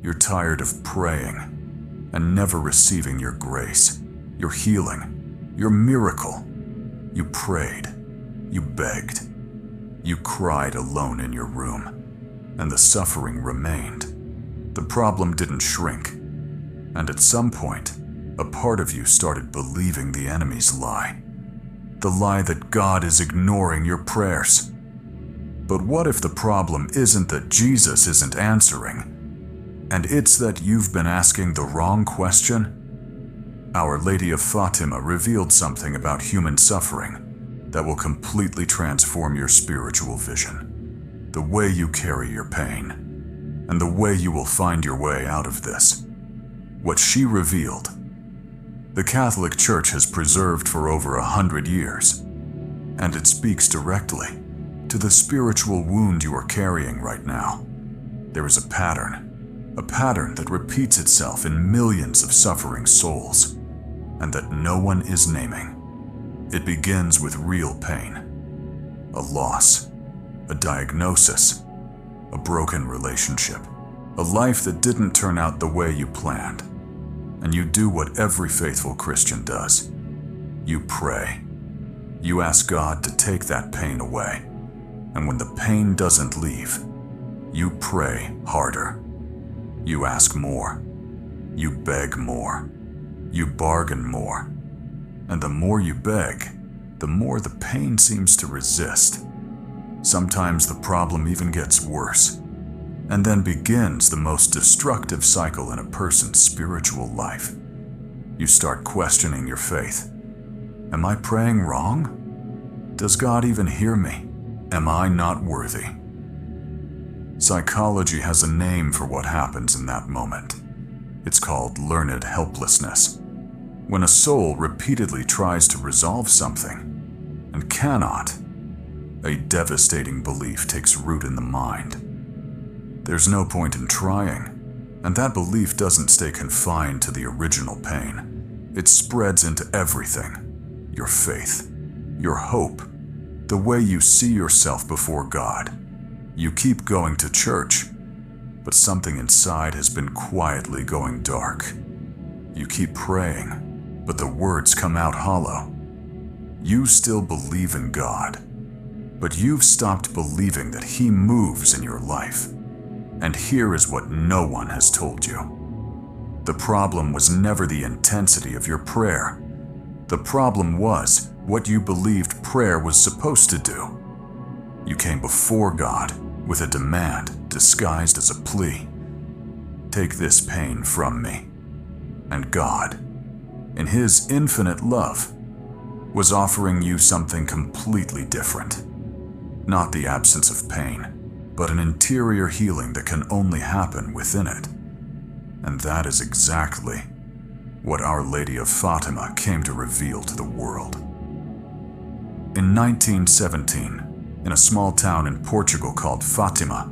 You're tired of praying and never receiving your grace, your healing, your miracle. You prayed, you begged, you cried alone in your room, and the suffering remained. The problem didn't shrink, and at some point, a part of you started believing the enemy's lie. The lie that God is ignoring your prayers. But what if the problem isn't that Jesus isn't answering, and it's that you've been asking the wrong question? Our Lady of Fátima revealed something about human suffering that will completely transform your spiritual vision, the way you carry your pain, and the way you will find your way out of this. What she revealed, the Catholic Church has preserved for over 100 years, and it speaks directly to the spiritual wound you are carrying right now. There is a pattern that repeats itself in millions of suffering souls, and that no one is naming. It begins with real pain, a loss, a diagnosis, a broken relationship, a life that didn't turn out the way you planned. And you do what every faithful Christian does. You pray. You ask God to take that pain away. And when the pain doesn't leave, you pray harder. You ask more. You beg more. You bargain more. And the more you beg, the more the pain seems to resist. Sometimes the problem even gets worse, and then begins the most destructive cycle in a person's spiritual life. You start questioning your faith. Am I praying wrong? Does God even hear me? Am I not worthy? Psychology has a name for what happens in that moment. It's called learned helplessness. When a soul repeatedly tries to resolve something and cannot, a devastating belief takes root in the mind. There's no point in trying, and that belief doesn't stay confined to the original pain. It spreads into everything: your faith, your hope, the way you see yourself before God. You keep going to church, but something inside has been quietly going dark. You keep praying, but the words come out hollow. You still believe in God, but you've stopped believing that He moves in your life. And here is what no one has told you. The problem was never the intensity of your prayer. The problem was what you believed prayer was supposed to do. You came before God with a demand disguised as a plea. Take this pain from me. And God, in His infinite love, was offering you something completely different. Not the absence of pain, but an interior healing that can only happen within it. And that is exactly what Our Lady of Fátima came to reveal to the world. In 1917, in a small town in Portugal called Fatima,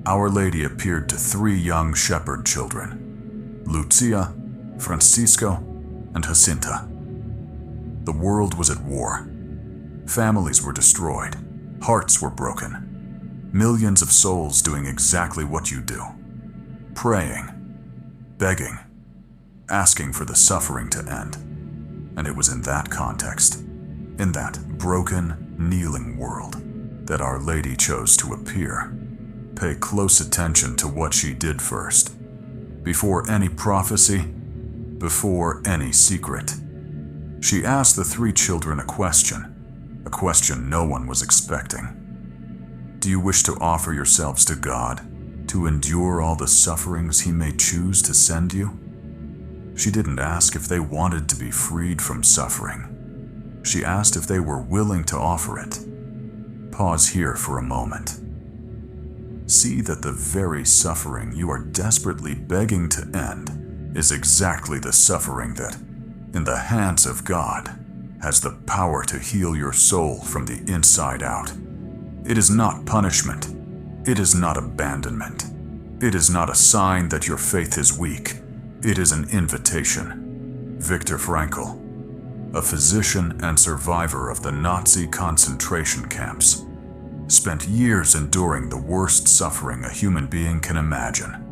Our Lady appeared to 3 young shepherd children: Lucia, Francisco, and Jacinta. The world was at war. Families were destroyed. Hearts were broken. Millions of souls doing exactly what you do. Praying, begging, asking for the suffering to end. And it was in that context, in that broken, kneeling world, that Our Lady chose to appear. Pay close attention to what she did first. Before any prophecy, before any secret, she asked the 3 children a question no one was expecting. Do you wish to offer yourselves to God, to endure all the sufferings He may choose to send you? She didn't ask if they wanted to be freed from suffering. She asked if they were willing to offer it. Pause here for a moment. See that the very suffering you are desperately begging to end is exactly the suffering that, in the hands of God, has the power to heal your soul from the inside out. It is not punishment. It is not abandonment. It is not a sign that your faith is weak. It is an invitation. Viktor Frankl, a physician and survivor of the Nazi concentration camps, spent years enduring the worst suffering a human being can imagine.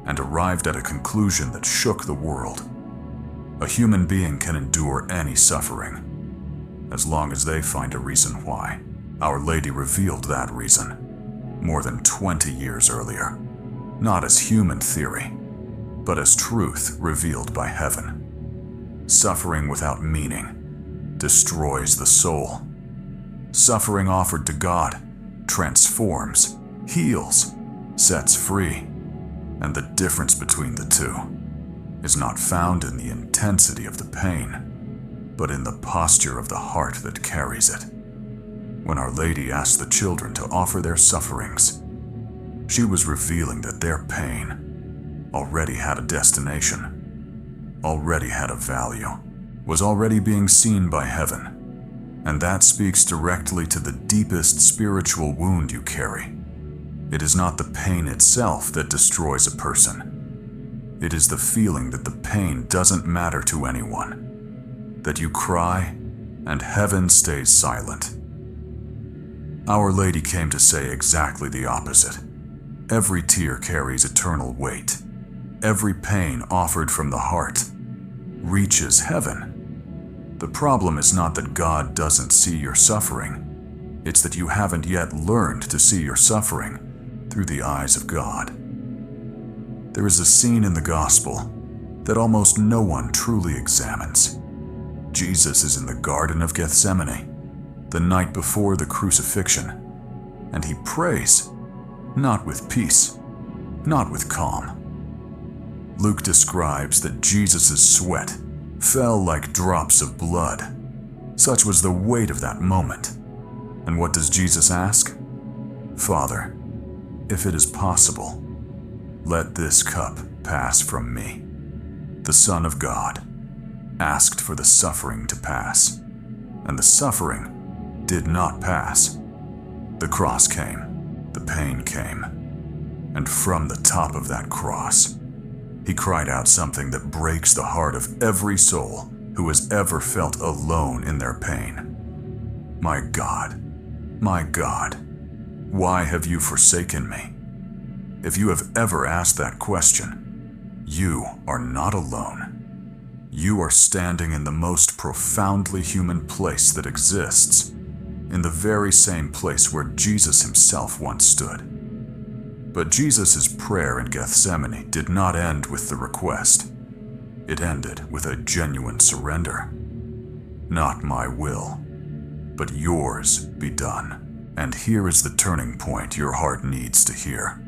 and arrived at a conclusion that shook the world. A human being can endure any suffering, as long as they find a reason why. Our Lady revealed that reason more than 20 years earlier, not as human theory, but as truth revealed by heaven. Suffering without meaning destroys the soul. Suffering offered to God transforms, heals, sets free, and the difference between the two is not found in the intensity of the pain, but in the posture of the heart that carries it. When Our Lady asked the children to offer their sufferings, she was revealing that their pain already had a destination, already had a value, was already being seen by heaven, and that speaks directly to the deepest spiritual wound you carry. It is not the pain itself that destroys a person. It is the feeling that the pain doesn't matter to anyone, that you cry and heaven stays silent. Our Lady came to say exactly the opposite. Every tear carries eternal weight. Every pain offered from the heart reaches heaven. The problem is not that God doesn't see your suffering. It's that you haven't yet learned to see your suffering through the eyes of God. There is a scene in the Gospel that almost no one truly examines. Jesus is in the Garden of Gethsemane, the night before the crucifixion, and he prays, not with peace, not with calm. Luke describes that Jesus' sweat fell like drops of blood. Such was the weight of that moment. And what does Jesus ask? Father, if it is possible, let this cup pass from me. The Son of God asked for the suffering to pass, and the suffering did not pass. The cross came, the pain came, and from the top of that cross, he cried out something that breaks the heart of every soul who has ever felt alone in their pain. My God, why have you forsaken me? If you have ever asked that question, you are not alone. You are standing in the most profoundly human place that exists, in the very same place where Jesus himself once stood. But Jesus' prayer in Gethsemane did not end with the request. It ended with a genuine surrender. Not my will, but yours be done. And here is the turning point your heart needs to hear.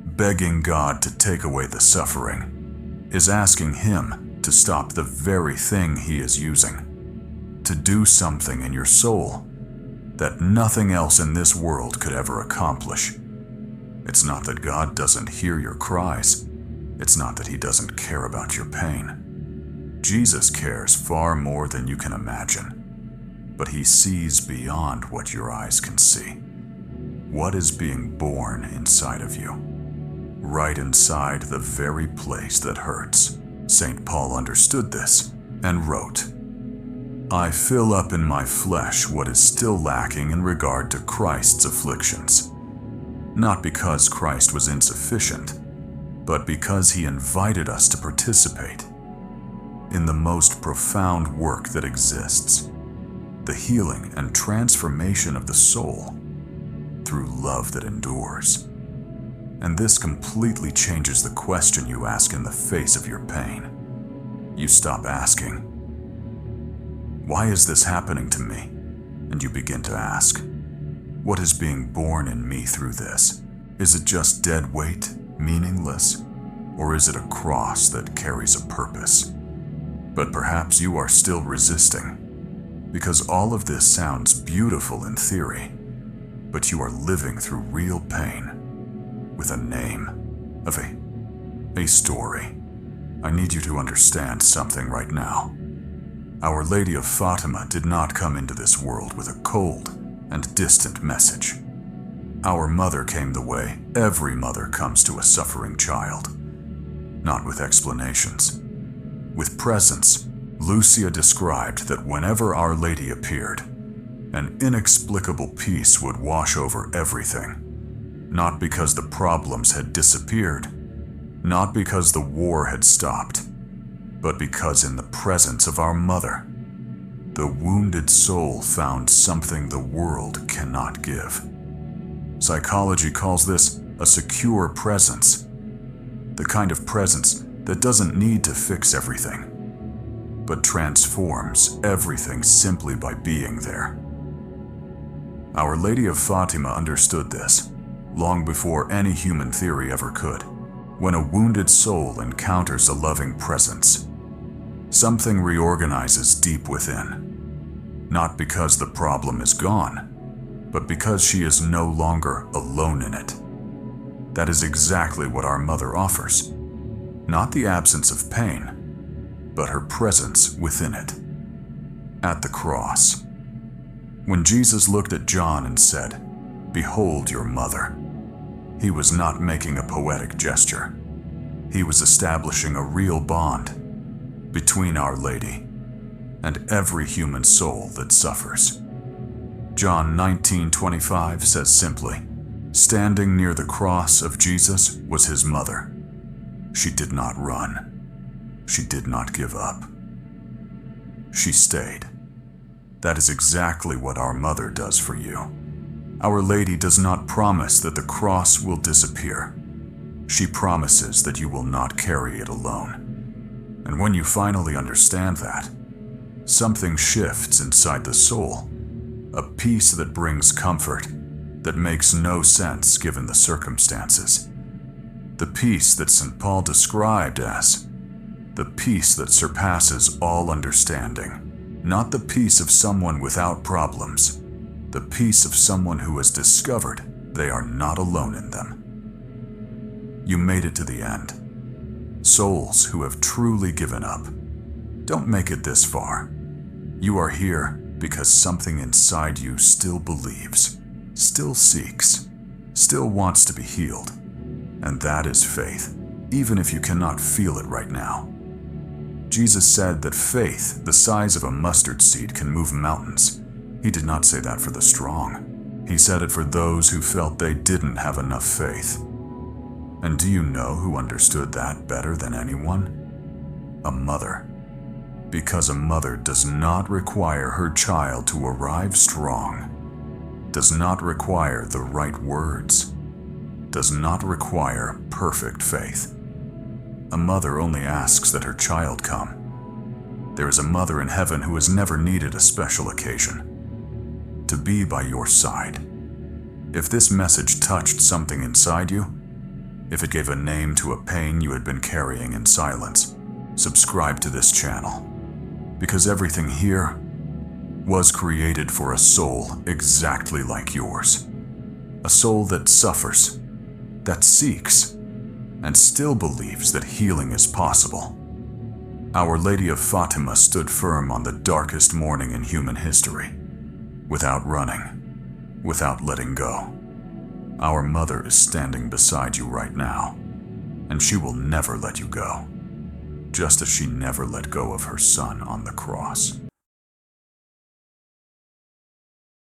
Begging God to take away the suffering is asking him to stop the very thing he is using, to do something in your soul that nothing else in this world could ever accomplish. It's not that God doesn't hear your cries. It's not that he doesn't care about your pain. Jesus cares far more than you can imagine. But he sees beyond what your eyes can see. What is being born inside of you? Right inside the very place that hurts. St. Paul understood this and wrote, I fill up in my flesh what is still lacking in regard to Christ's afflictions. Not because Christ was insufficient, but because he invited us to participate in the most profound work that exists. The healing and transformation of the soul through love that endures. And this completely changes the question you ask in the face of your pain. You stop asking, why is this happening to me? And you begin to ask, what is being born in me through this? Is it just dead weight, meaningless? Or is it a cross that carries a purpose? But perhaps you are still resisting, because all of this sounds beautiful in theory, but you are living through real pain, with a name, of a story. I need you to understand something right now. Our Lady of Fátima did not come into this world with a cold and distant message. Our mother came the way every mother comes to a suffering child, not with explanations, with presence. Lucia described that whenever Our Lady appeared, an inexplicable peace would wash over everything, not because the problems had disappeared, Not because the war had stopped, but because in the presence of our mother, the wounded soul found something the world cannot give. Psychology calls this a secure presence, the kind of presence that doesn't need to fix everything, but transforms everything simply by being there. Our Lady of Fátima understood this long before any human theory ever could. When a wounded soul encounters a loving presence, something reorganizes deep within, not because the problem is gone, but because she is no longer alone in it. That is exactly what our mother offers. Not the absence of pain, but her presence within it. At the cross, when Jesus looked at John and said, "Behold your mother," he was not making a poetic gesture. He was establishing a real bond between Our Lady and every human soul that suffers. John 19:25 says simply, "Standing near the cross of Jesus was his mother. She did not run. She did not give up. She stayed." That is exactly what our mother does for you. Our Lady does not promise that the cross will disappear. She promises that you will not carry it alone. And when you finally understand that, something shifts inside the soul, a peace that brings comfort, that makes no sense given the circumstances. The peace that St. Paul described as the peace that surpasses all understanding. Not the peace of someone without problems, the peace of someone who has discovered they are not alone in them. You made it to the end. Souls who have truly given up, don't make it this far. You are here because something inside you still believes, still seeks, still wants to be healed. And that is faith, even if you cannot feel it right now. Jesus said that faith the size of a mustard seed can move mountains. He did not say that for the strong. He said it for those who felt they didn't have enough faith. And do you know who understood that better than anyone? A mother. Because a mother does not require her child to arrive strong, does not require the right words, does not require perfect faith. A mother only asks that her child come. There is a mother in heaven who has never needed a special occasion to be by your side. If this message touched something inside you, if it gave a name to a pain you had been carrying in silence, subscribe to this channel, because everything here was created for a soul exactly like yours. A soul that suffers, that seeks, and still believes that healing is possible. Our Lady of Fátima stood firm on the darkest morning in human history, without running, without letting go. Our mother is standing beside you right now, and she will never let you go, just as she never let go of her son on the cross.